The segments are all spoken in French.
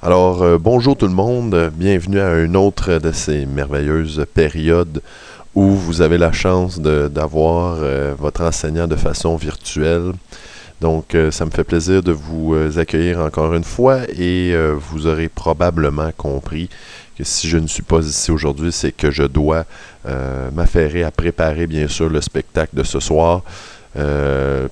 Alors, bonjour tout le monde, bienvenue à une autre de ces merveilleuses périodes où vous avez la chance d'avoir votre enseignant de façon virtuelle. Donc, ça me fait plaisir de vous accueillir encore une fois et vous aurez probablement compris que si je ne suis pas ici aujourd'hui, c'est que je dois m'affairer à préparer bien sûr le spectacle de ce soir.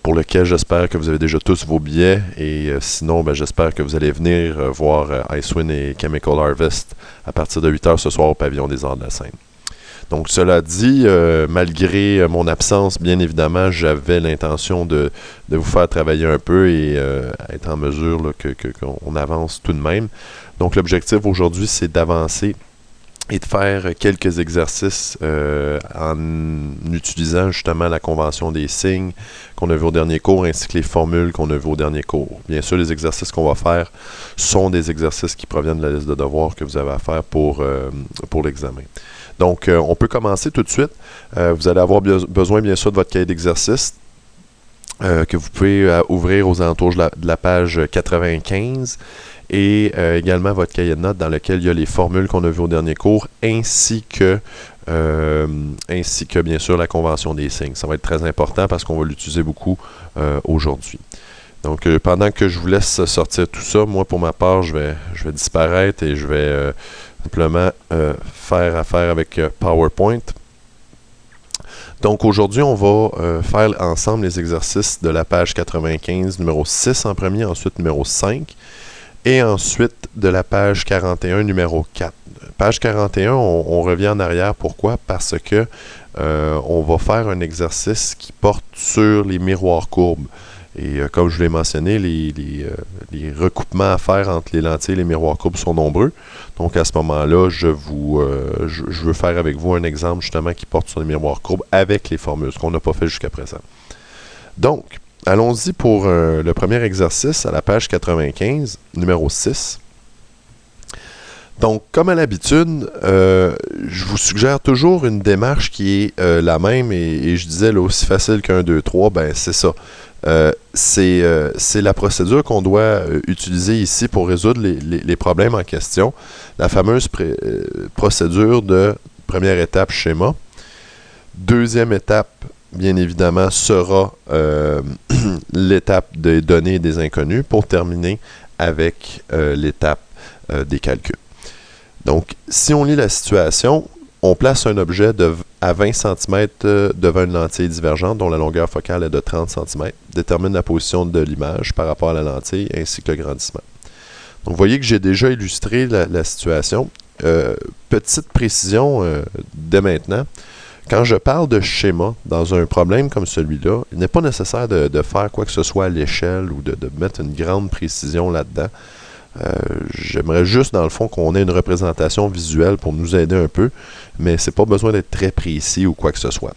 Pour lequel j'espère que vous avez déjà tous vos billets et sinon j'espère que vous allez venir voir Icewind et Chemical Harvest à partir de 8h ce soir au pavillon des Arts de la Seine. Donc cela dit, malgré mon absence, bien évidemment, j'avais l'intention de vous faire travailler un peu et être en mesure là, qu'on avance tout de même. Donc l'objectif aujourd'hui, c'est d'avancer et de faire quelques exercices en utilisant justement la convention des signes qu'on a vu au dernier cours, ainsi que les formules qu'on a vues au dernier cours. Bien sûr, les exercices qu'on va faire sont des exercices qui proviennent de la liste de devoirs que vous avez à faire pour l'examen. Donc, on peut commencer tout de suite. Vous allez avoir besoin, bien sûr, de votre cahier d'exercice que vous pouvez ouvrir aux alentours de la page 95 et également votre cahier de notes dans lequel il y a les formules qu'on a vues au dernier cours ainsi que bien sûr la convention des signes. Ça va être très important parce qu'on va l'utiliser beaucoup aujourd'hui. Donc pendant que je vous laisse sortir tout ça, moi pour ma part je vais disparaître et je vais simplement faire affaire avec PowerPoint. Donc aujourd'hui, on va faire ensemble les exercices de la page 95, numéro 6 en premier, ensuite numéro 5, et ensuite de la page 41, numéro 4. Page 41, on revient en arrière. Pourquoi? Parce que on va faire un exercice qui porte sur les miroirs courbes. Et comme je l'ai mentionné, les recoupements à faire entre les lentilles et les miroirs courbes sont nombreux. Donc à ce moment-là, je veux faire avec vous un exemple justement qui porte sur les miroirs courbes avec les formules, ce qu'on n'a pas fait jusqu'à présent. Donc, allons-y pour le premier exercice à la page 95, numéro 6. Donc, comme à l'habitude, je vous suggère toujours une démarche qui est la même et je disais là, aussi facile qu'un, 2, 3, ben c'est ça. C'est la procédure qu'on doit utiliser ici pour résoudre les problèmes en question. La fameuse procédure de première étape schéma. Deuxième étape, bien évidemment, sera l'étape des données et des inconnus pour terminer avec l'étape des calculs. Donc, si on lit la situation, on place un objet à 20 cm devant une lentille divergente dont la longueur focale est de 30 cm. Détermine la position de l'image par rapport à la lentille ainsi que le grandissement. Donc, vous voyez que j'ai déjà illustré la situation. Petite précision dès maintenant. Quand je parle de schéma dans un problème comme celui-là, il n'est pas nécessaire de faire quoi que ce soit à l'échelle ou de mettre une grande précision là-dedans. J'aimerais juste, dans le fond, qu'on ait une représentation visuelle pour nous aider un peu, mais c'est pas besoin d'être très précis ou quoi que ce soit.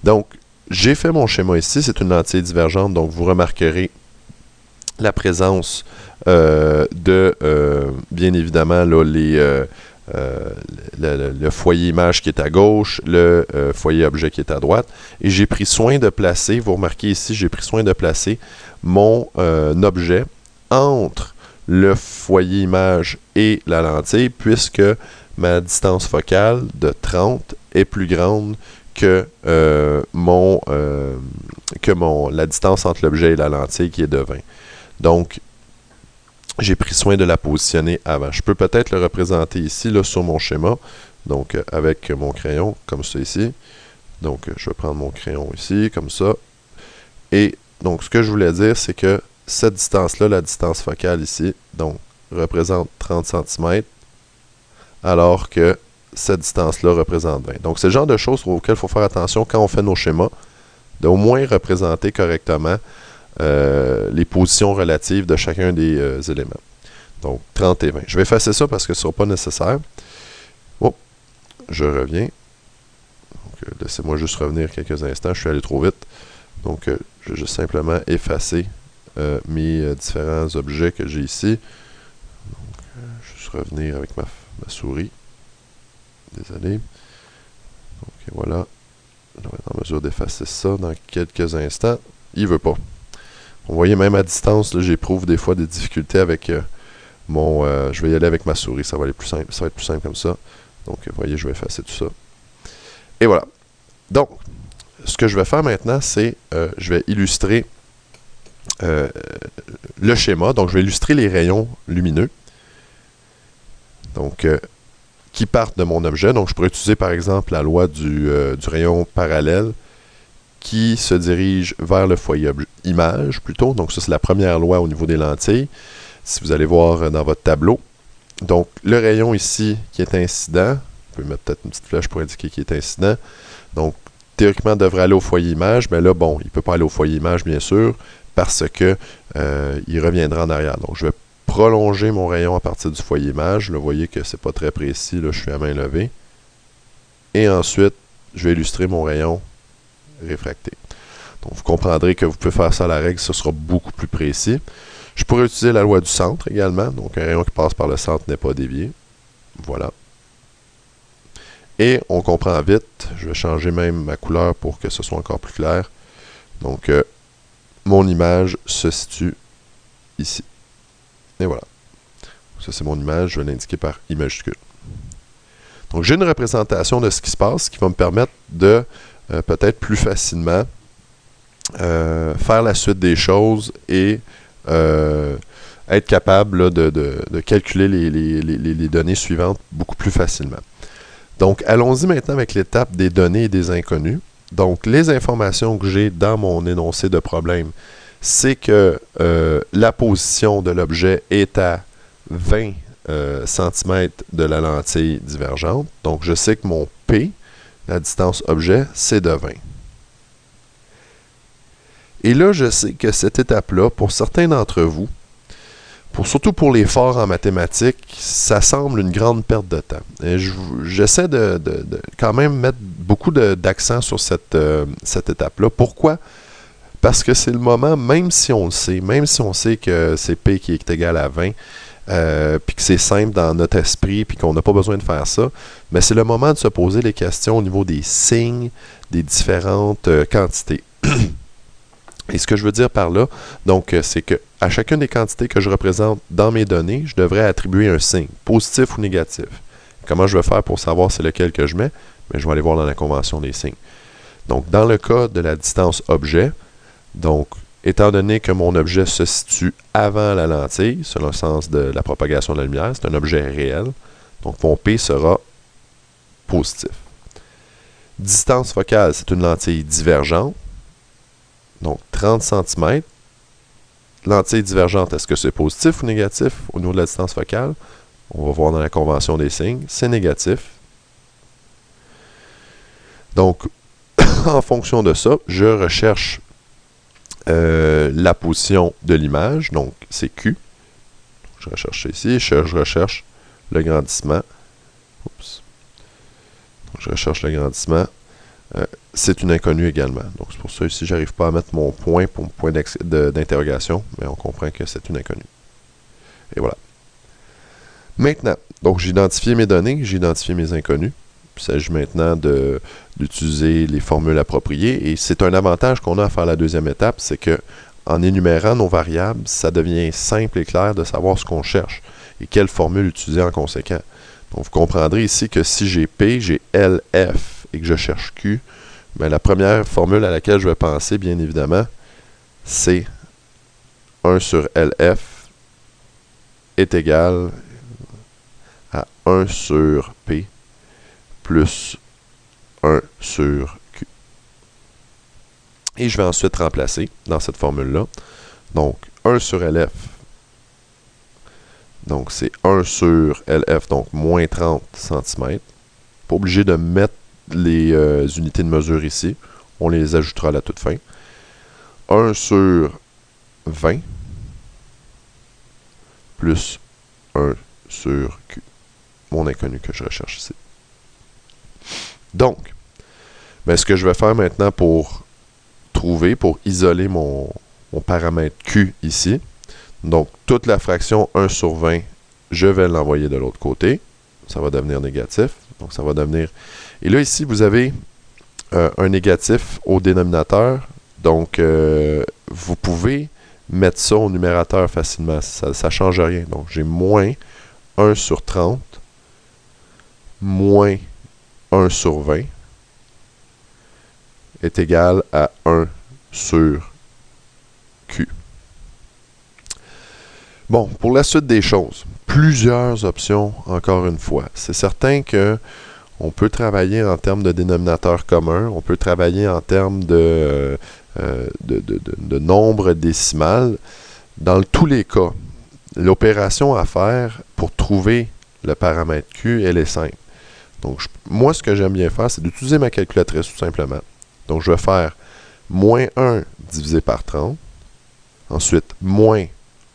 Donc, j'ai fait mon schéma ici, c'est une lentille divergente, donc vous remarquerez la présence bien évidemment, là, le foyer image qui est à gauche, le foyer objet qui est à droite, et j'ai pris soin de placer, vous remarquez ici, j'ai pris soin de placer mon objet entre le foyer image et la lentille, puisque ma distance focale de 30 est plus grande que la distance entre l'objet et la lentille qui est de 20. Donc, j'ai pris soin de la positionner avant. Je peux peut-être le représenter ici là, sur mon schéma, donc avec mon crayon, comme ça ici. Donc, je vais prendre mon crayon ici, comme ça. Et donc, ce que je voulais dire, c'est que cette distance-là, la distance focale ici, donc, représente 30 cm, alors que cette distance-là représente 20. Donc, c'est le genre de choses auxquelles il faut faire attention quand on fait nos schémas, d'au moins représenter correctement les positions relatives de chacun des éléments. Donc, 30 et 20. Je vais effacer ça parce que ce ne sera pas nécessaire. Oh, je reviens. Laissez-moi juste revenir quelques instants. Je suis allé trop vite. Donc, je vais juste simplement effacer mes différents objets que j'ai ici. Donc, juste revenir avec ma souris. Désolé. Donc, voilà. Je vais être en mesure d'effacer ça dans quelques instants. Il ne veut pas. Vous voyez, même à distance, j'éprouve des fois des difficultés avec je vais y aller avec ma souris, ça va aller plus simple, ça va être plus simple comme ça. Donc, vous voyez, je vais effacer tout ça. Et voilà. Donc, ce que je vais faire maintenant, c'est, je vais illustrer le schéma. Donc, je vais illustrer les rayons lumineux. Donc, qui partent de mon objet. Donc, je pourrais utiliser, par exemple, la loi du rayon parallèle qui se dirige vers le foyer image, plutôt. Donc, ça, c'est la première loi au niveau des lentilles. Si vous allez voir dans votre tableau. Donc, le rayon ici qui est incident, vous pouvez mettre peut-être une petite flèche pour indiquer qu'il est incident. Donc, théoriquement, devrait aller au foyer image, mais là, bon, il ne peut pas aller au foyer image, bien sûr, parce que il reviendra en arrière. Donc, je vais prolonger mon rayon à partir du foyer image. Là, vous voyez que ce n'est pas très précis, là, je suis à main levée. Et ensuite, je vais illustrer mon rayon réfracté. Donc, vous comprendrez que vous pouvez faire ça à la règle, ce sera beaucoup plus précis. Je pourrais utiliser la loi du centre également. Donc, un rayon qui passe par le centre n'est pas dévié. Voilà. Et on comprend vite. Je vais changer même ma couleur pour que ce soit encore plus clair. Donc, mon image se situe ici. Et voilà. Ça, c'est mon image. Je vais l'indiquer par I majuscule. Donc, j'ai une représentation de ce qui se passe qui va me permettre de, peut-être plus facilement, faire la suite des choses et être capable là, de calculer les données suivantes beaucoup plus facilement. Donc, allons-y maintenant avec l'étape des données et des inconnus. Donc, les informations que j'ai dans mon énoncé de problème, c'est que la position de l'objet est à 20 cm de la lentille divergente. Donc, je sais que mon P, la distance objet, c'est de 20. Et là, je sais que cette étape-là, pour certains d'entre vous, surtout pour les forts en mathématiques, ça semble une grande perte de temps. J'essaie de quand même mettre beaucoup d'accent sur cette étape-là. Pourquoi? Parce que c'est le moment, même si on le sait, même si on sait que c'est P qui est égal à 20, puis que c'est simple dans notre esprit, puis qu'on n'a pas besoin de faire ça, mais c'est le moment de se poser les questions au niveau des signes, des différentes quantités. Et ce que je veux dire par là, donc, c'est que à chacune des quantités que je représente dans mes données, je devrais attribuer un signe, positif ou négatif. Comment je vais faire pour savoir c'est lequel que je mets? Bien, je vais aller voir dans la convention des signes. Donc, dans le cas de la distance objet, donc, étant donné que mon objet se situe avant la lentille, selon le sens de la propagation de la lumière, c'est un objet réel, donc mon P sera positif. Distance focale, c'est une lentille divergente, donc 30 cm. Lentille divergente, est-ce que c'est positif ou négatif au niveau de la distance focale? On va voir dans la convention des signes, c'est négatif. Donc, en fonction de ça, je recherche la position de l'image, donc c'est Q. Je recherche ça ici, je recherche le grandissement. Oups. Donc, je recherche le grandissement. C'est une inconnue également. Donc, c'est pour ça ici, je n'arrive pas à mettre mon point pour mon point d'interrogation, mais on comprend que c'est une inconnue. Et voilà. Maintenant, donc j'ai identifié mes données, j'ai identifié mes inconnus. Il s'agit maintenant d'utiliser les formules appropriées. Et c'est un avantage qu'on a à faire la deuxième étape, c'est que en énumérant nos variables, ça devient simple et clair de savoir ce qu'on cherche et quelle formule utiliser en conséquent. Donc, vous comprendrez ici que si j'ai P, j'ai LF et que je cherche Q, bien, la première formule à laquelle je vais penser, bien évidemment, c'est 1 sur LF est égal à 1 sur P plus 1 sur Q. Et je vais ensuite remplacer dans cette formule-là. Donc, 1 sur LF, donc c'est 1 sur LF, donc moins 30 cm. Pas obligé de mettre les unités de mesure ici. On les ajoutera à la toute fin. 1 sur 20 plus 1 sur Q. Mon inconnu que je recherche ici. Donc, ben, ce que je vais faire maintenant pour isoler mon paramètre Q ici, donc toute la fraction 1 sur 20, je vais l'envoyer de l'autre côté. Ça va devenir négatif. Donc, ça va devenir... Et là, ici, vous avez un négatif au dénominateur. Donc, vous pouvez mettre ça au numérateur facilement. Ça ne change rien. Donc, j'ai moins 1 sur 30 moins 1 sur 20 est égal à 1 sur Q. Bon, pour la suite des choses, plusieurs options, encore une fois. C'est certain que on peut travailler en termes de dénominateur commun, on peut travailler en termes de nombre décimal. Dans tous les cas, l'opération à faire pour trouver le paramètre Q, elle est simple. Donc, moi, ce que j'aime bien faire, c'est d'utiliser ma calculatrice, tout simplement. Donc, je vais faire moins 1 divisé par 30. Ensuite, moins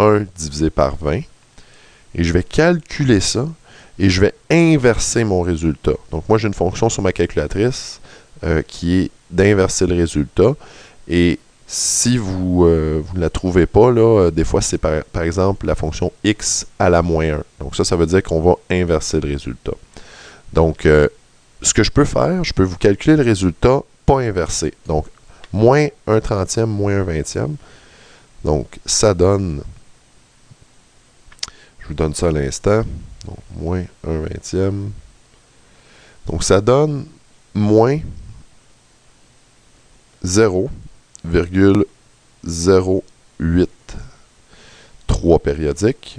1 divisé par 20. Et je vais calculer ça et je vais inverser mon résultat. Donc, moi, j'ai une fonction sur ma calculatrice qui est d'inverser le résultat. Et si vous ne la trouvez pas, là, des fois, c'est par exemple la fonction x à la moins 1. Donc, ça veut dire qu'on va inverser le résultat. Donc, ce que je peux faire, je peux vous calculer le résultat pas inversé. Donc, moins 1 trentième, moins 1 vingtième. Donc, ça donne, je vous donne ça à l'instant, donc moins 1 vingtième. Donc, ça donne moins 0,083 périodiques.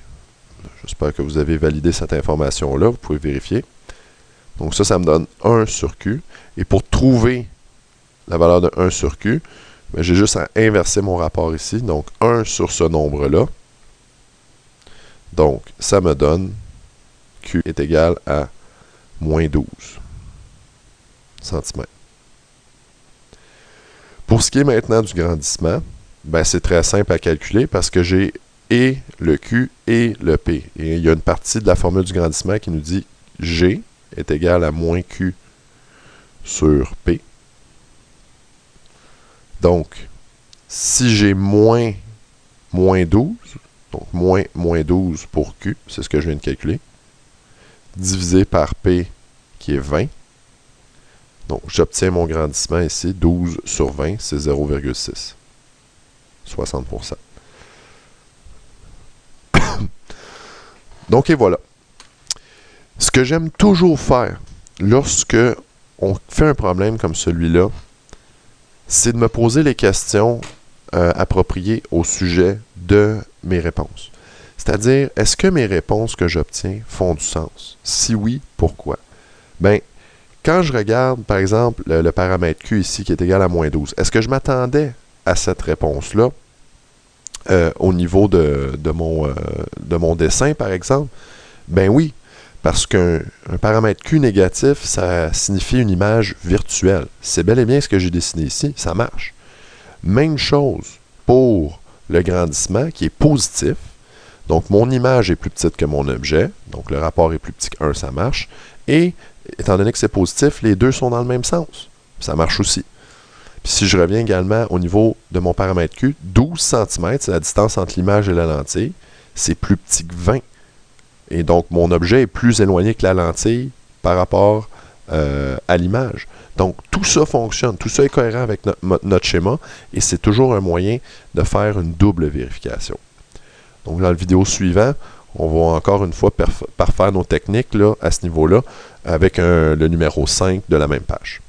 J'espère que vous avez validé cette information-là, vous pouvez vérifier. Donc ça me donne 1 sur Q. Et pour trouver la valeur de 1 sur Q, ben, j'ai juste à inverser mon rapport ici. Donc 1 sur ce nombre-là. Donc ça me donne Q est égal à moins 12 cm. Pour ce qui est maintenant du grandissement, ben, c'est très simple à calculer parce que j'ai et le Q et le P. Et il y a une partie de la formule du grandissement qui nous dit G est égal à moins Q sur P. Donc, si j'ai moins 12, donc moins 12 pour Q, c'est ce que je viens de calculer, divisé par P qui est 20. Donc, j'obtiens mon grandissement ici, 12 sur 20, c'est 0,6. 60%. Donc, et voilà. Ce que j'aime toujours faire lorsque on fait un problème comme celui-là, c'est de me poser les questions appropriées au sujet de mes réponses. C'est-à-dire, est-ce que mes réponses que j'obtiens font du sens? Si oui, pourquoi? Bien, quand je regarde, par exemple, le paramètre Q ici qui est égal à moins 12, est-ce que je m'attendais à cette réponse-là au niveau de mon dessin, par exemple? Ben oui, parce qu'un paramètre Q négatif, ça signifie une image virtuelle. C'est bel et bien ce que j'ai dessiné ici, ça marche. Même chose pour le grandissement qui est positif. Donc, mon image est plus petite que mon objet. Donc, le rapport est plus petit que 1, ça marche. Et, étant donné que c'est positif, les deux sont dans le même sens. Ça marche aussi. Puis, si je reviens également au niveau de mon paramètre Q, 12 cm, c'est la distance entre l'image et la lentille. C'est plus petit que 20. Et donc, mon objet est plus éloigné que la lentille par rapport à l'image. Donc, tout ça fonctionne. Tout ça est cohérent avec notre schéma. Et c'est toujours un moyen de faire une double vérification. Donc, dans la vidéo suivante, on va encore une fois parfaire nos techniques là, à ce niveau-là avec le numéro 5 de la même page.